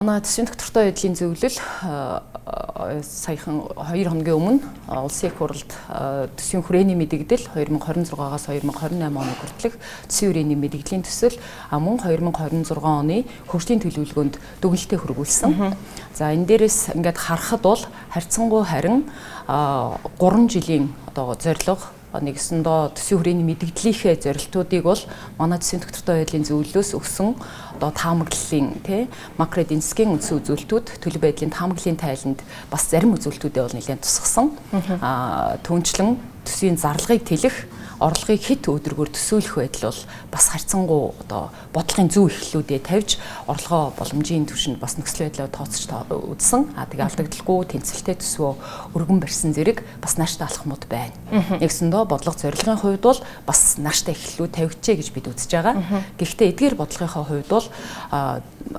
Манай төсвийн доктортой байдлын зөвлөл саяхан 2 хоногийн өмнө улсын их хурлд төсвийн хүрээний мэдэгдэл 2026-аас 2028 оны хүртэлх төсвийн хүрээний мэдэгдлийн төсөл мөн 2026 оны хөгжлийн төлөвлөгөөнд дүгнэлтээ хүргүүлсэн. За энэ дээрээс ингээд харахад бол харьцангуй харин 3 жилийн зорилго нэгсэндээ төсвийн хүрээний мэдэгдлийнхээ зорилтуудыг бол манай төсвийн доктортой байдлын зөвлөлөөс өгсөн таамаглалын макро эдийн засгийн үндсэн үзүүлэлтүүд төлөв байдлын таамаглалын тайланд бас зарим үзүүлэлтүүдээ бол нэлээд тусгасан. Түүнчлэн төсвийн зарлагыг тэлэх орлогыг хэд өдрөгөөр төсөөлөх байдал бол бас харьцангуй бодлогын зөв эхлэлүүдээ тавьж орлогоо боломжийн түвшинд бас нөхцөл байдлаа тооцож үзсэн. Тэгээ алдагдaltaгүй тэнцвэртэй төсвөө өргөн барьсан зэрэг бас нааштай алхмууд байна. Нэгсэндээ бодлого зорилгын хувьд бол бас нааштай эхлэлүүд тавигджээ гэж бид үзэж байгаа. Гэхдээ эдгээр бодлогынхаа хувьд бол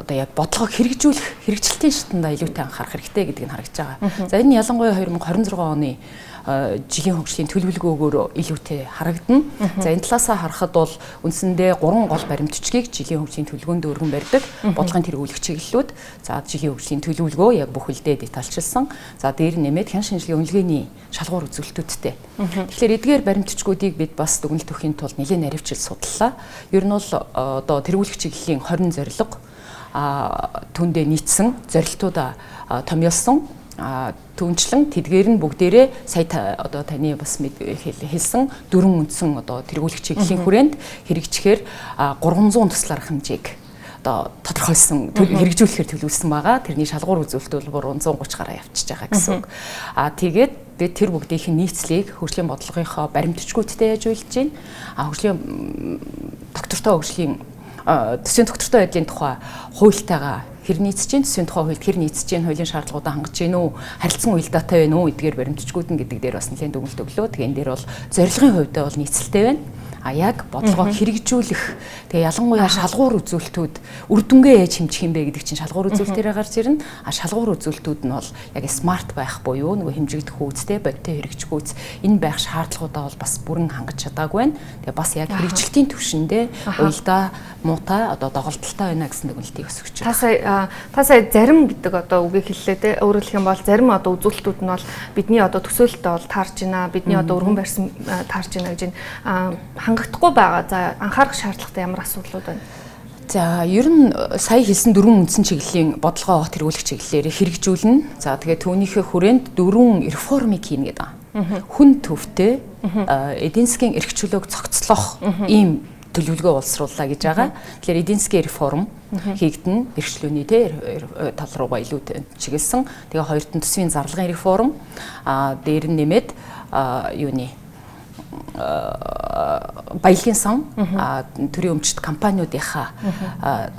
яг бодлогыг хэрэгжүүлэх хэрэгжилтийн шатанда илүүтэй анхаарах хэрэгтэй гэдгийг нь харагдаж байгаа. За энэ ялангуяа 2026 оны жилийн хөгжлийн төлөвлөгөөгөөр илүүтэй харагдана. За энэ талаасаа харахад бол үндсэндээ 3 гол баримтчгийг жилийн хөгжлийн төлөвлөгөөнд өргөн барьдаг бодлогын тэргүүлэх чиглэлүүд. За жилийн хөгжлийн төлөвлөгөө яг бүхэлдээ детальчилсан. За дээр нэмээд хян шинжилгээ үнэлгээний шалгуур үзүүлэлтүүдтэй. Тэгэхээр эдгээр баримтчгуудыг бид бас дүгнэлт өгөхийн тулд нэлээд наривчил судаллаа. Ер нь бол тэргүүлэх чиглэлийн 20 зорилго түүндээ нийцсэн зорилтуудаа томьёолсон. Түүнчлэн тэдгээр нь бүгдээрээ сая таны бас хэлсэн 4 үндсэн тэргүүлэх чиглэлийн хүрээнд хэрэгжихээр 300 тусал арга хэмжээг тодорхойлсон хэрэгжүүлэхээр төлөвлөсөн байгаа. Тэрний шалгуур үзүүлэлт бол 330 гараа явчихж байгаа гэсэн үг. Тэгээд бид тэр бүгдийн нийцлийг хөгжлийн бодлогынхоо баримтчгуудтай яаж үйлдэж байна? Хөгжлийн доктортой хөгжлийн төсвийн доктортой байдлын тухай хуультай хэр нийцэж чинь төсвийн тухай хуульд хэр нийцэж чинь хуулийн шаардлагуудаа хангаж гин үү харилцан уялдаатай байна уу эдгээр баримтчгууд нь гэдэг дээр бас нэлээд дүгнэлт өглөө. Тэгээ энэ дээр бол зорилгын хувьдаа бол нийцэлтэй байна. Яг бодлогоо хэрэгжүүлэх тэгээ ялангуяа шалгуур үзүүлэлтүүд үр дүнгээ яаж хэмжих юм бэ гэдэг чинь шалгуур үзүүлэлтээр гарч ирнэ. Шалгуур үзүүлэлтүүд нь бол яг смарт байх буюу нөгөө хэмжигдэх үүстэй бодиттой хэрэгжих үүс энэ байх шаардлагуудаа бол бас бүрэн хангаж чадаагүй байна. Тэгээ бас яг хэрэгжилтийн түвшиндээ уялдаа муутай доголдолтой байна гэсэн дүгнэлтийг бас өгч байна. Та сая зарим гэдэг үгийг хэллээ те. Өөрөөр хэлэх юм бол зарим үзүүлэлтүүд нь бол бидний төсөөлөлтөд бол таарж байна. Бидний өргөн барьсан таарж байна гэж хангагдахгүй байгаа. За анхаарах шаардлагатай ямар асуудлууд байна? За ер нь сая хэлсэн 4 үндсэн чиглэлийн бодлогоо тэргүүлэх чиглэлээр хэрэгжүүлнэ. За тэгээ түүнийхээ хүрээнд 4 реформыг хийнэ гэдэг. Хүн төвтэй эдийн засгийн эрх чөлөөг цогцлох ийм төлөвлөгөө боловсрууллаа гэж байгаа. Тэгэхээр эдийн засгийн реформ хийгдэн эрхчлөөний тал руугаа илүү чиглэсэн. Тэгээ хоёрт нь төсвийн зарлагын реформ дээр нь нэмээд баялагын сан төрийн өмчт компаниудынхаа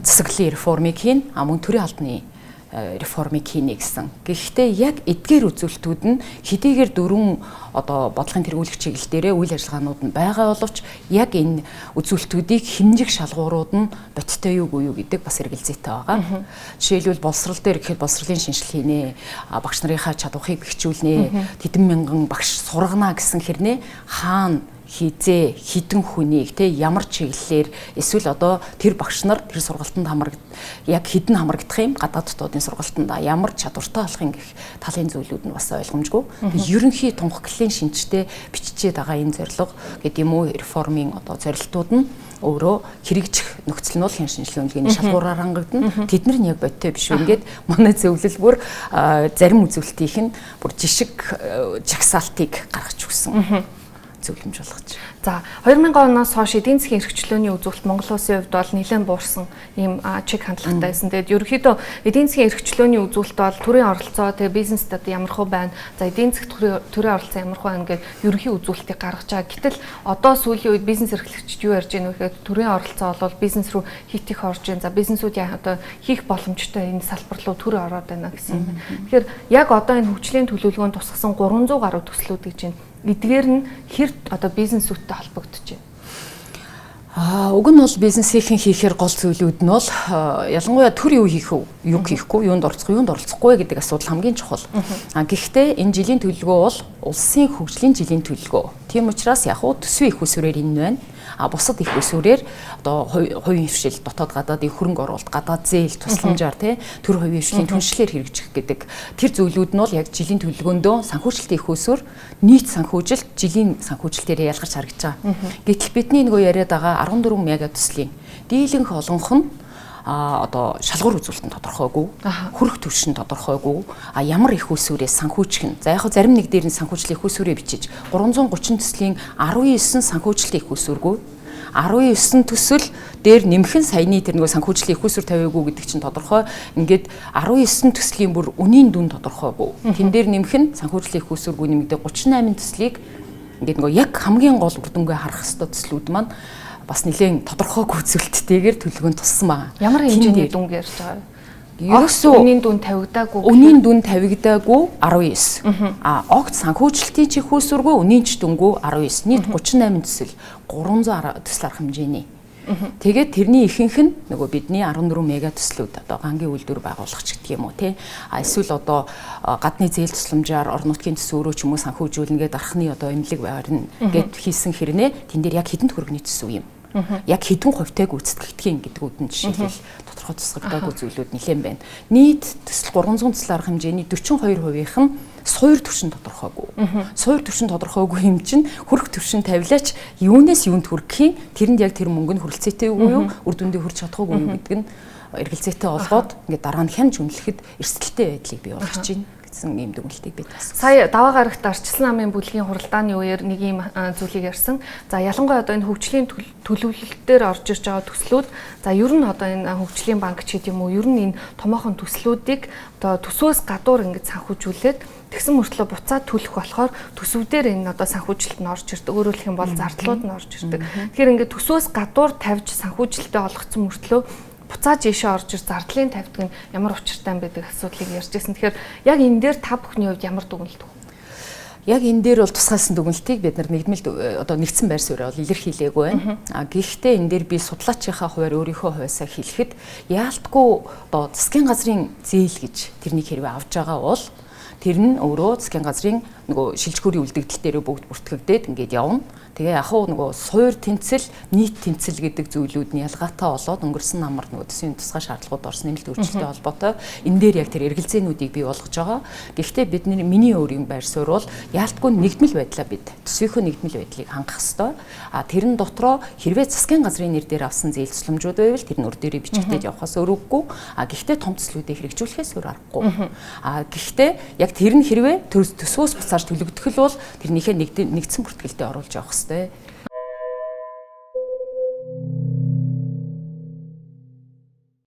засаглалын реформыг хийн мөн төрийн албаны реформыг хийнэ гэсэн. Гэхдээ яг эдгээр үзүүлэлтүүд нь хэдийгээр 4 бодлогын тэргүүлэх чиглэл дээрээ үйл ажиллагаанууд нь байгаа боловч яг энэ үзүүлэлтүүдийг хэмжих шалгуурууд нь бодиттой юу гэдэг бас эргэлзээтэй байгаа. Жишээлбэл боловсрал дээр гэхэд боловсролын шинжилгээ хийнэ, багш нарынхаа чадварыг бэхжүүлнэ, тэдэн мянган багш сургана гэсэн хэрнээ хаана хизээ хідэн хүнийг ямар чиглэлээр эсвэл тэр багш нар тэр сургалтанд яг хідэн хамрагдах юм гадаад дотоодын сургалтанд ямар чадвартай болохын гэх талын зүйлүүд нь бас ойлгомжгүй. Ерөнхий тунхаглалын шинжтэй биччихээд байгаа энэ зорилго гэдэг юм уу реформын зорилтууд нь өөрөө хэрэгжих нөхцөл нь бол хян шинжилгээ үнэлгээний шалгуураар хангагдана. Тэд нар нь яг бодиттой биш үү? Ингээд манай зөвлөл бүр зарим үзүүлэлтийнх нь бүр жишг жагсаалтыг гаргаж өгсөн. Зөвлөмж болгож. За 2000 оноос хойш эдийн засгийн эрхчлөөний үзүүлэлт Монгол улсын хувьд бол нэлээд буурсан ийм чиг хандлагатай байсан. Тэгээд ерөнхийдөө эдийн засгийн эрхчлөөний үзүүлэлт бол төрийн оролцоо тэгээ бизнестэд ямархуу байна. За эдийн засгт төрийн оролцоо ямархуу байна гэж ерөнхий үзүүлэлтийг гаргаж байгаа. Гэтэл одоо сүүлийн үед бизнес эрхлэгчид юу ярьж байна вэ гэхээр төрийн оролцоо бол бизнес рүү хит их орж байна. За бизнесүүд хийх боломжтой энэ салбар руу төр ороод байна гэсэн юм. Тэгэхээр яг одоо энэ хөгжлийн төлөвлөгөөнд тусгасан 300 гаруй төслүүд гэж байна. Эдгээр нь хэр бизнесүүдтэй холбогдож байна? Уг нь бол бизнесийн хийхээр гол зүйлүүд нь бол ялангуяа төр юу хийх вэ? Юу хийхгүй, юунд оролцох вэ гэдэг асуудал хамгийн чухал. Гэхдээ энэ жилийн төлөвлөгөө бол улсын хөгжлийн жилийн төлөвлөгөө. Тийм учраас яг уу төсвийн их усүрээр энэ байна. Бусад их усүрээр одоо хувийн хвшил, дотоод гадаадын хөрөнгө оруулалт, гадаад зээл тусламжаар төр хувийн хвшлийн түншлэлээр хэрэгжих гэдэг тэр зүйлүүд нь бол яг жилийн төлөвлөгөөндөө санхүүжилтийн их усүр, нийт санхүүжилт, жилийн санхүүжилтээр ялгарч харагдаж байгаа. Гэтэл бидний нөгөө яриад байгаа 14 мега төслийн дийлэнх олонх нь одоо шалгуур үзүүлэлтэн тодорхойгүй, хөрөх төвшин тодорхойгүй, ямар их усүрээс санхүүжих нь. За яг зарим нэг дээр нь санхүүжлийн их усүрээ бичиж 330 төслийн 19 санхүүжилтийн их усүргүй 19 төсөл дээр нэмхэн саяны тэр нөгөө санхүүжлийн их усүр тавиагүй гэдэг чинь тодорхой. Ингээд 19 төслийн бүр үнийн дүн тодорхойгүй. Тэн дээр нэмхэн санхүүжлийн их усүргүй нэмэгдээ 38 төслийг ингээд нөгөө яг хамгийн гол үр дүнгээ харах ёстой төслүүд маань бас нэлээд тодорхойгүй үзүүлэлттэйгээр төлөвлөгөөнд туссан байна. Ямар хэмжээний дүнг ярьж байгаа вэ? Ерөөсөө үнийн дүн тавигдаагүй. Үнийн дүн тавигдаагүй 19. Огт санхүүжилтийн чих усүргүй үнийн ч дүнгүү 19. Нийт 38 төсөл 300 төсөл арга хэмжээний. Тэгээд тэрний ихэнх нь нөгөө бидний 14 мега төслүүд одоо гангийн үйлдвэр байгуулагч гэдэг юм уу те. Эсвэл одоо гадны зээл тусламжаар орон нутгийн төсөв өөрөө ч юм уу санхүүжүүлнэ гэдэг архны одоо эмнэлэг байрна гэд хийсэн хэрнээ тэн дээр яг хэдэн төгрөгийн төсөв юм. Яг хэдэн хувьтайг үүсгэхдгийг гэдгүүд нь жишээлбэл тодорхой тусгагдаагүй зүйлүүд нэлээд байна. Нийт төсөл 300 төсөл арга хэмжээний 42%-ийнх нь суур төвшин тодорхойгүй. Суур төвшин тодорхойгүй юм чинь хөрөх төвшин тавилаач юунаас юунд хүрэхин тэрэнд яг тэр мөнгө нь хүрэлцээтэй үгүй юу, үр дүндээ хүрч чадахгүй юу гэдэг нь эргэлзээтэй олгоод ингээд дараа нь хянж үнэлэхэд эрсдэлтэй байдлыг бий болгож байна. Ийм дүгнэлтийг бид бас. Сая даваа гарагт Ардчилсан намын бүлгийн хуралдааны үеэр нэг ийм зүйлийг ярьсан. За ялангуяа одоо энэ хөгжлийн төлөвлөлтөөр орж ирж байгаа төслүүд за ер нь одоо энэ хөгжлийн банк ч гэдэм үү ер нь энэ томоохон төслүүдийг одоо төсвөөс гадуур ингэж санхүүжүүлээд тэгсэн мөртлөө буцаад төлөх болохоор төсвүүдээр энэ одоо санхүүжилт нь орж ирдэг. Өөрөөр хэлэх юм бол зардлууд нь орж ирдэг. Тэгэхээр ингээд төсвөөс гадуур тавьж санхүүжилтээ олгоцсон мөртлөө буцааж ийшээ орж ир зардлын тавьдаг нь ямар учиртай юм бэ гэдэг асуудлыг ярьж байсан. Тэгэхээр яг энэ дээр та бүхний хувьд ямар дүгнэлт вэ? Яг энэ дээр бол тусгаалсан дүгнэлтийг бид нар нэгдмэл одоо нэгдсэн байр суурьаар бол илэрхийлээгүй байна. Гэхдээ энэ дээр би судлаачийнхаа хувьар өөрийнхөө хувьяасаа хэлэхэд яалтгүй одоо засгийн газрын зээл гэж тэрнийг хэрвээ авч байгаа бол тэр нь өөрөө засгийн газрын нөгөө шилжихүүрийн үлдэгдэл дээр бүгд бүртгэгдээд ингээд явна. Тэгээ яг хуу нөгөө суур тэнцэл, нийт тэнцэл гэдэг зүйлүүд нь ялгаатай болоод өнгөрсөн намар нөгөө төсвийн тусгай шаардлагууд орсон нэмэлт өөрчлөлттэй холбоотой энэ дээр яг тэр эргэлзээнүүдийг бий болгож байгаа. Гэхдээ миний өөрийн байр суурь бол яалтгүй нэгдмэл байдлаа бид төсвийнхөө нэгдмэл байдлыг хангах ёстой. Тэрэн дотроо хэрвээ засгийн газрын нэр дээр авсан зээл тусламжууд байвал тэр нөр дээрээ бичигдээд явахаас өрөвгүй. Гэхдээ том төслүүдийг хэрэгжүүлэхээс өөр аргагүй. Гэхдээ яг тэр нь хэрвээ төсвөөс буцааж төлөгдөх л бол тэрнийхээ нэгдсэн бүртгэлдээ оруулж явах ёстой